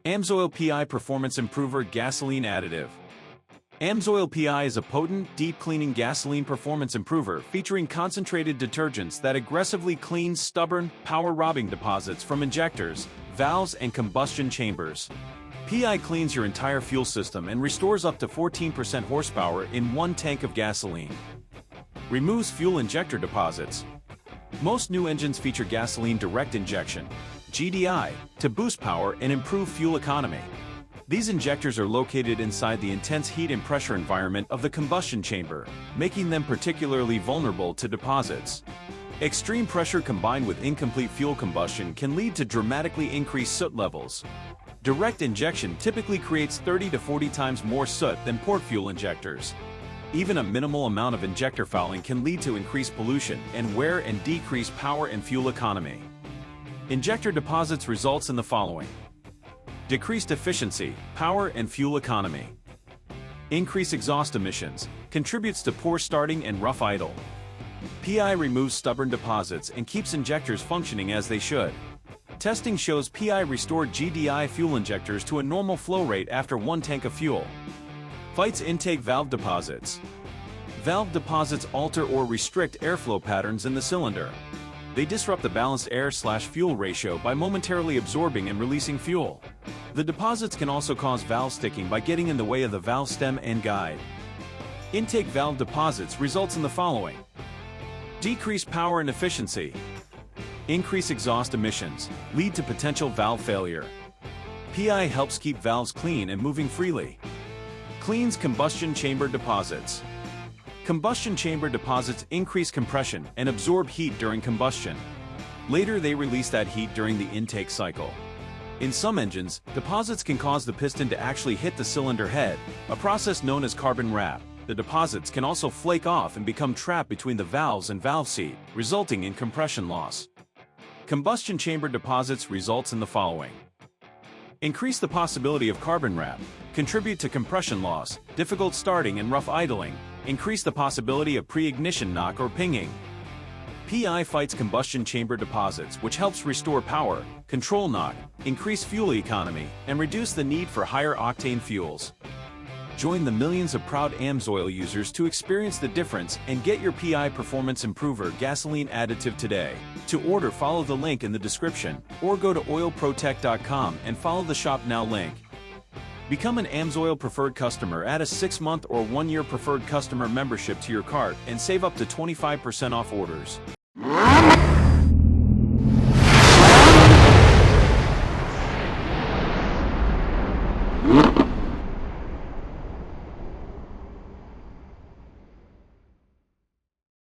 AMSOIL P.i Performance Improver Gasoline Additive. AMSOIL P.i is a potent, deep-cleaning gasoline performance improver featuring concentrated detergents that aggressively clean stubborn, power-robbing deposits from injectors, valves, and combustion chambers. P.i cleans your entire fuel system and restores up to 14% horsepower in one tank of gasoline. Removes fuel injector deposits. Most new engines feature gasoline direct injection, GDI, to boost power and improve fuel economy. These injectors are located inside the intense heat and pressure environment of the combustion chamber, making them particularly vulnerable to deposits. Extreme pressure combined with incomplete fuel combustion can lead to dramatically increased soot levels. Direct injection typically creates 30 to 40 times more soot than port fuel injectors. Even a minimal amount of injector fouling can lead to increased pollution and wear and decreased power and fuel economy. Injector deposits results in the following: decreased efficiency, power and fuel economy. Increased exhaust emissions, contributes to poor starting and rough idle. P.i removes stubborn deposits and keeps injectors functioning as they should. Testing shows P.i restored GDI fuel injectors to a normal flow rate after one tank of fuel. Fights intake valve deposits. Valve deposits alter or restrict airflow patterns in the cylinder. They disrupt the balanced air/fuel ratio by momentarily absorbing and releasing fuel. The deposits can also cause valve sticking by getting in the way of the valve stem and guide. Intake valve deposits results in the following: decreased power and efficiency. Increase exhaust emissions, lead to potential valve failure. P.i helps keep valves clean and moving freely. Cleans combustion chamber deposits. Combustion chamber deposits increase compression and absorb heat during combustion. Later they release that heat during the intake cycle. In some engines, deposits can cause the piston to actually hit the cylinder head, a process known as carbon wrap. The deposits can also flake off and become trapped between the valves and valve seat, resulting in compression loss. Combustion chamber deposits results in the following: increase the possibility of carbon wrap, contribute to compression loss, difficult starting and rough idling, increase the possibility of pre-ignition knock or pinging. P.i fights combustion chamber deposits, which helps restore power, control knock, increase fuel economy, and reduce the need for higher octane fuels. Join the millions of proud AMSOIL users to experience the difference and get your P.i Performance Improver gasoline additive today. To order, follow the link in the description, or go to OILPROTECH.com and follow the Shop Now link. Become an AMSOIL preferred customer, add a 6-month or 1-year preferred customer membership to your cart, and save up to 25% off orders.